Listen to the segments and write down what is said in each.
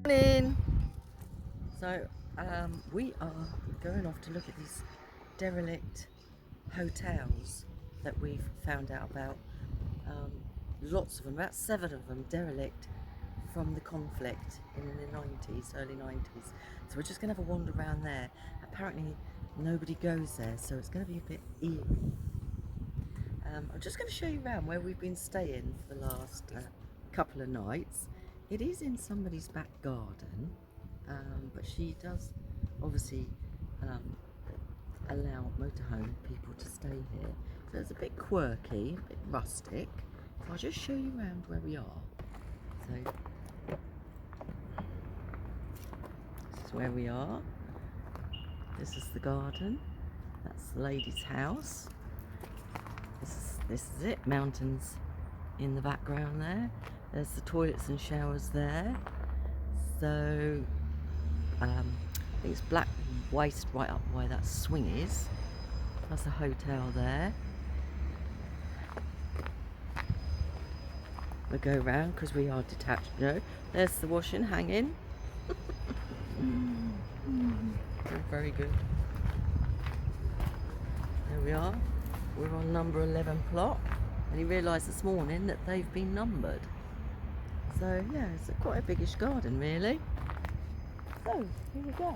Morning. So we are going off to look at these derelict hotels that we've found out about. Lots of them, about 7 of them derelict from the conflict in the 90s, early 90s. So we're just going to have a wander around there. Apparently nobody goes there, so it's going to be a bit eerie. I'm just going to show you around where we've been staying for the last couple of nights. It is in somebody's back garden, but she does obviously allow motorhome people to stay here. So it's a bit quirky, a bit rustic. So I'll just show you around where we are. So this is where we are. This is the garden. That's the lady's house. This is it. Mountains in the background there. There's the toilets and showers there. So I think it's black waste right up where that swing is. That's a hotel there. We'll go round because we are detached. No, there's the washing hanging. Very good. There we are. We're on number 11 plot. And he realised this morning that they've been numbered. So yeah, it's quite a biggish garden really. So here we go.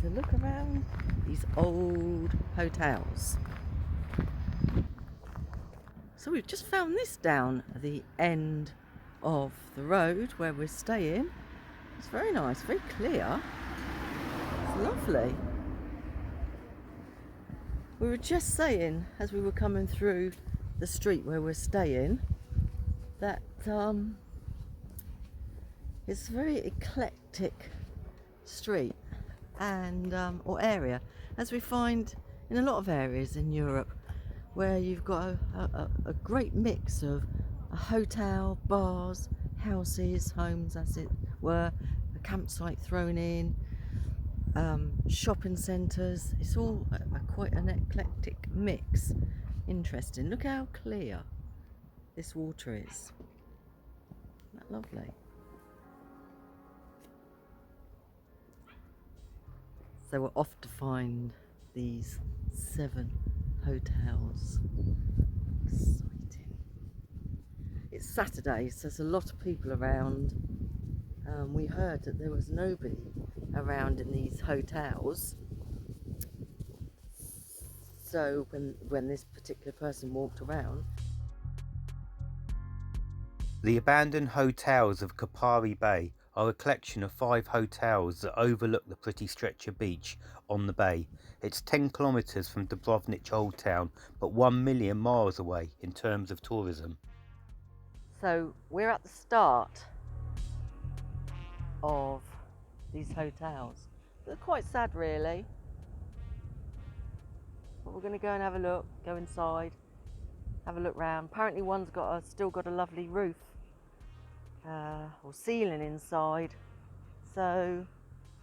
To look around these old hotels. So we've just found this down at the end of the road where we're staying. It's very nice, very clear. It's lovely. We were just saying as we were coming through the street where we're staying that it's a very eclectic street and or area, as we find in a lot of areas in Europe, where you've got a great mix of a hotel, bars, houses, homes as it were, a campsite thrown in, shopping centres. It's all quite an eclectic mix. Interesting. Look how clear this water is. Isn't that lovely? So we're off to find these 7 hotels. Exciting. It's Saturday, so there's a lot of people around. We heard that there was nobody around in these hotels. So when this particular person walked around. The abandoned hotels of Kupari Bay are a collection of 5 hotels that overlook the pretty stretch of beach on the bay. It's 10 kilometres from Dubrovnik Old Town, but 1 million miles away in terms of tourism. So we're at the start of these hotels. They're quite sad really. But we're going to go and have a look, go inside, have a look round. Apparently one's still got a lovely roof or ceiling inside. So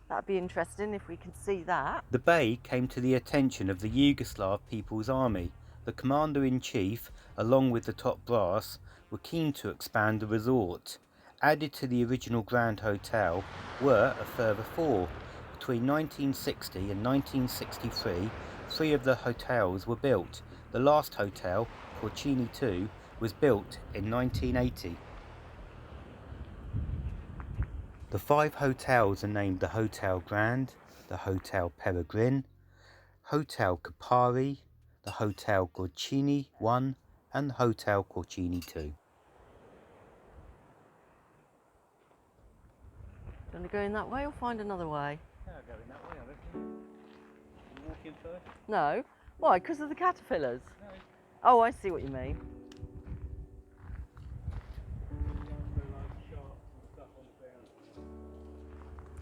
that'd be interesting if we can see that. The bay came to the attention of the Yugoslav People's Army. The Commander-in-Chief, along with the top brass, were keen to expand the resort. Added to the original Grand Hotel were a further 4. Between 1960 and 1963, 3 of the hotels were built. The last hotel, Porcini 2, was built in 1980. The 5 hotels are named the Hotel Grand, the Hotel Peregrine, Hotel Kupari, the Hotel Porcini 1 and the Hotel Porcini 2. Do you want to go in that way or find another way? Yeah, I'll go in that way, I reckon. You walk in first? No. Why? Because of the caterpillars? No. Oh, I see what you mean.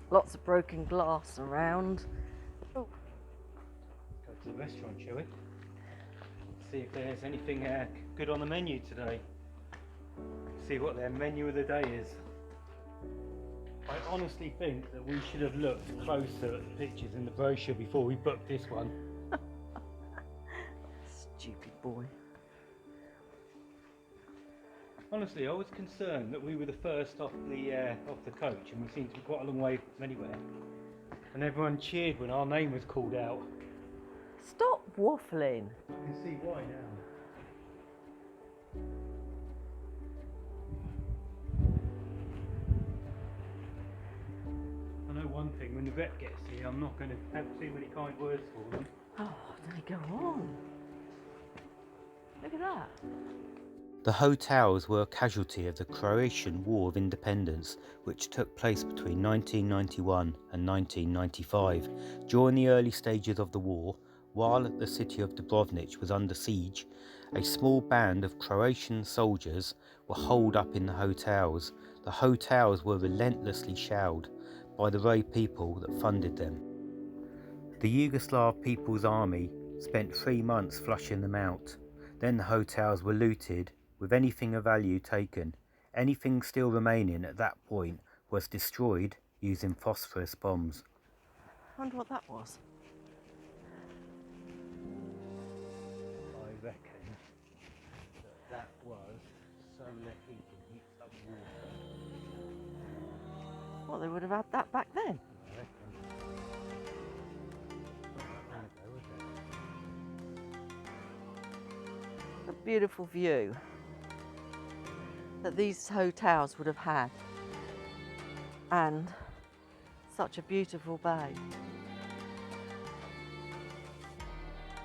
Lots of broken glass around. Oh. Go to the restaurant, shall we? See if there's anything good on the menu today. See what their menu of the day is. I honestly think that we should have looked closer at the pictures in the brochure before we booked this one. Stupid boy. Honestly, I was concerned that we were the first off the coach, and we seemed to be quite a long way from anywhere. And everyone cheered when our name was called out. Stop waffling. You can see why now. I know one thing, when the vet gets here, I'm not going to have too many kind words for them. Oh, they go on. Look at that. The hotels were a casualty of the Croatian War of Independence, which took place between 1991 and 1995. During the early stages of the war, while the city of Dubrovnik was under siege, a small band of Croatian soldiers were holed up in the hotels. The hotels were relentlessly shelled by the very people that funded them. The Yugoslav People's Army spent 3 months flushing them out. Then the hotels were looted, with anything of value taken. Anything still remaining at that point was destroyed using phosphorus bombs. I wonder what that was. I reckon that was solar heating, heats up water. Well, they would have had that back then. I reckon. Not that long ago, was it? A beautiful view that these hotels would have had, and such a beautiful bay.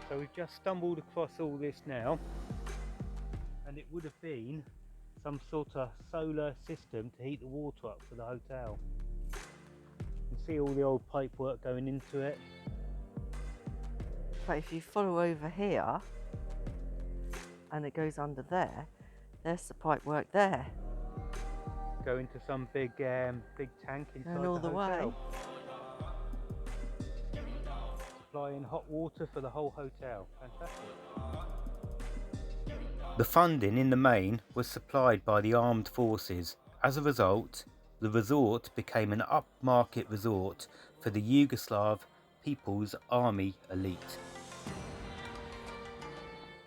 So we've just stumbled across all this now, and it would have been some sort of solar system to heat the water up for the hotel. You can see all the old pipework going into it. But if you follow over here and it goes under there, there's the pipe work there. Go into some big tank inside And all the hotel. way. Supplying hot water for the whole hotel. Fantastic. The funding in the main was supplied by the armed forces. As a result, the resort became an upmarket resort for the Yugoslav People's Army elite.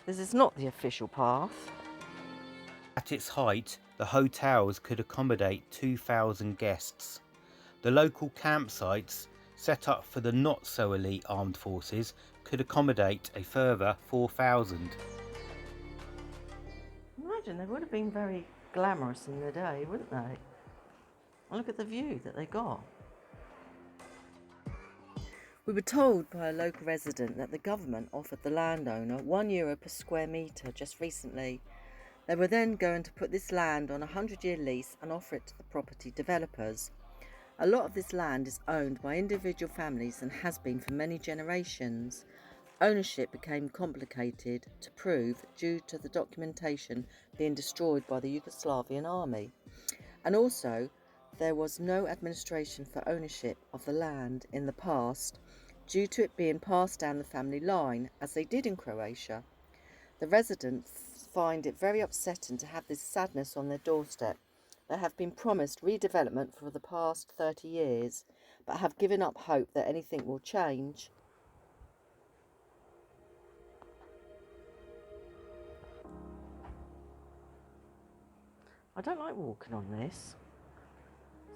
This is not the official path. At its height, the hotels could accommodate 2,000 guests. The local campsites, set up for the not-so-elite armed forces, could accommodate a further 4,000. Imagine, they would have been very glamorous in the day, wouldn't they? And look at the view that they got. We were told by a local resident that the government offered the landowner €1 per square metre just recently. They were then going to put this land on a 100-year lease and offer it to the property developers. A lot of this land is owned by individual families and has been for many generations. Ownership became complicated to prove due to the documentation being destroyed by the Yugoslavian army. And also, there was no administration for ownership of the land in the past due to it being passed down the family line, as they did in Croatia. The residents find it very upsetting to have this sadness on their doorstep. They have been promised redevelopment for the past 30 years, but have given up hope that anything will change. I don't like walking on this,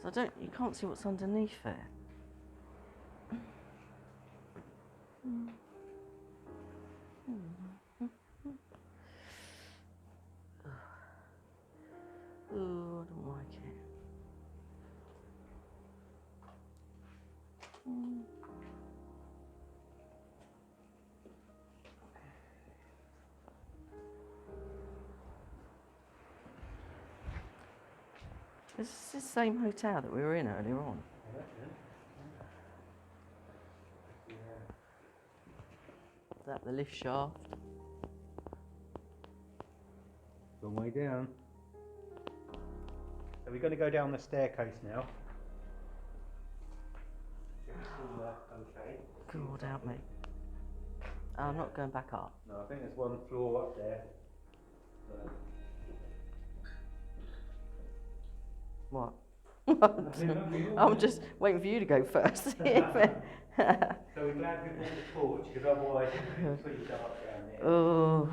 so you can't see what's underneath it. Oh, I don't like it. Is this the same hotel that we were in earlier on? Is that the lift shaft? Long way down. So we're going to go down the staircase now. Okay. God help me. I'm not going back up. No, I think there's one floor up there. What? I'm just waiting for you to go first. So we're glad we brought the torch, because otherwise it's pretty dark down there. Oh.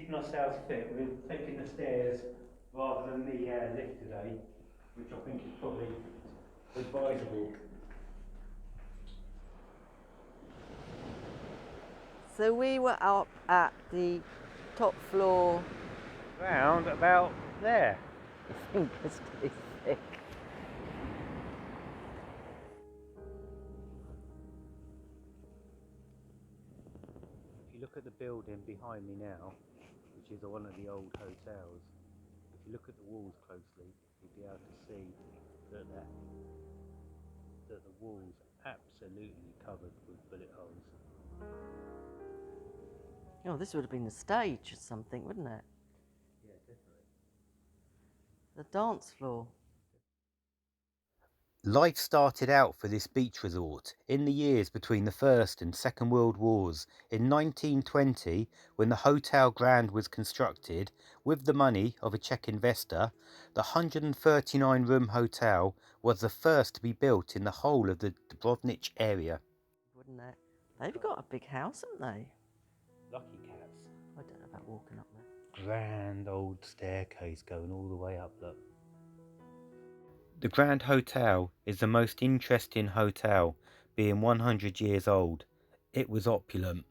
keeping ourselves fit, we're taking the stairs rather than the lift today, which I think is probably advisable. So we were up at the top floor. Round about there. I think it's too thick. If you look at the building behind me now, which is one of the old hotels, if you look at the walls closely, you'll be able to see that the walls are absolutely covered with bullet holes. Oh, this would have been the stage or something, wouldn't it? Yeah, definitely. The dance floor. Life started out for this beach resort in the years between the First and Second World Wars. In 1920, when the Hotel Grand was constructed, with the money of a Czech investor, the 139-room hotel was the first to be built in the whole of the Dubrovnik area. Wouldn't it? They've got a big house, haven't they? Lucky cats. I don't know about walking up there. Grand old staircase going all the way up, look. The Grand Hotel is the most interesting hotel, being 100 years old. It was opulent,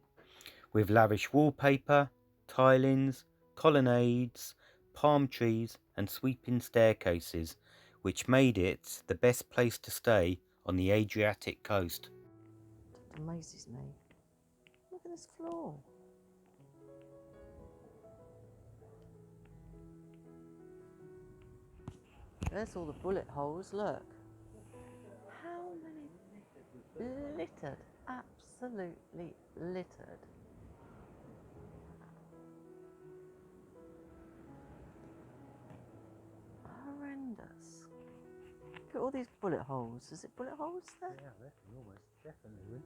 with lavish wallpaper, tilings, colonnades, palm trees and sweeping staircases, which made it the best place to stay on the Adriatic coast. It amazes me. Look at this floor. There's all the bullet holes, look. How many? Littered. Absolutely littered. Horrendous. Look at all these bullet holes. Is it bullet holes there? Yeah, I reckon almost definitely.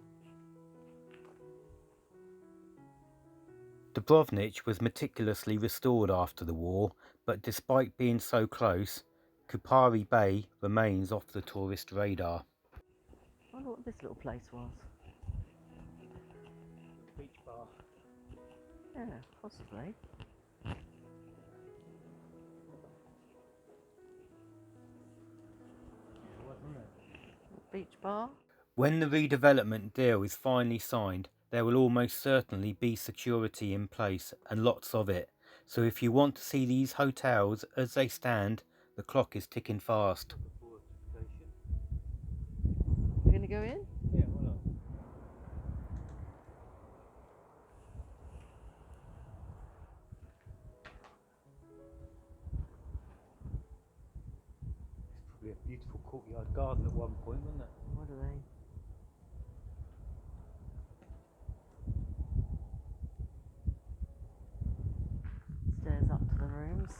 Dubrovnik was meticulously restored after the war, but despite being so close, Kupari Bay remains off the tourist radar. I wonder what this little place was. Beach bar. Yeah, possibly. Beach bar. When the redevelopment deal is finally signed, there will almost certainly be security in place and lots of it. So if you want to see these hotels as they stand, the clock is ticking fast. We're going to go in? Yeah, why not? It's probably a beautiful courtyard garden at one point, wasn't it? What are they? Stairs up to the rooms.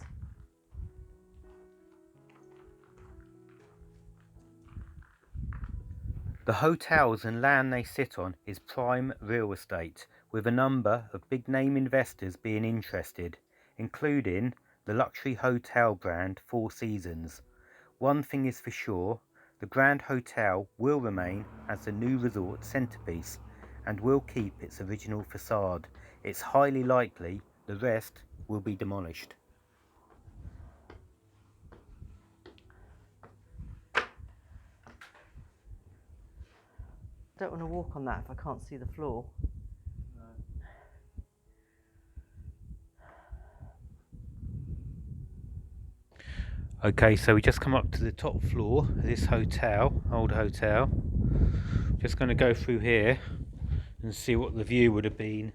The hotels and land they sit on is prime real estate, with a number of big name investors being interested, including the luxury hotel brand Four Seasons. One thing is for sure, the Grand Hotel will remain as the new resort centrepiece and will keep its original facade. It's highly likely the rest will be demolished. Don't want to walk on that if I can't see the floor. Okay, so we just come up to the top floor of this hotel, old hotel. Just going to go through here and see what the view would have been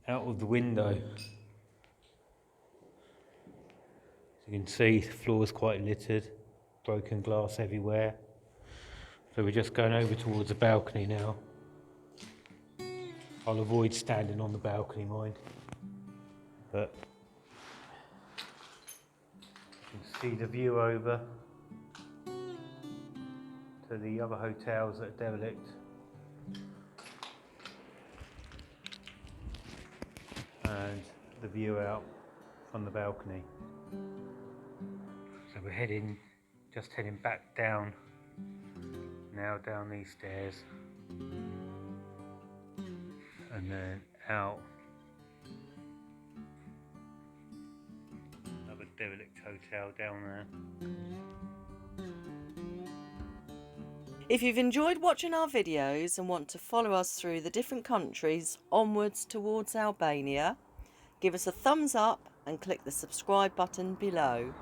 out of the window. As you can see, the floor is quite littered, broken glass everywhere. So we're just going over towards the balcony now. I'll avoid standing on the balcony, mind. But you can see the view over to the other hotels that are derelict. And the view out from the balcony. So we're just heading back down now, down these stairs, and then out derelict hotel down there. If you've enjoyed watching our videos and want to follow us through the different countries onwards towards Albania, give us a thumbs up and click the subscribe button below.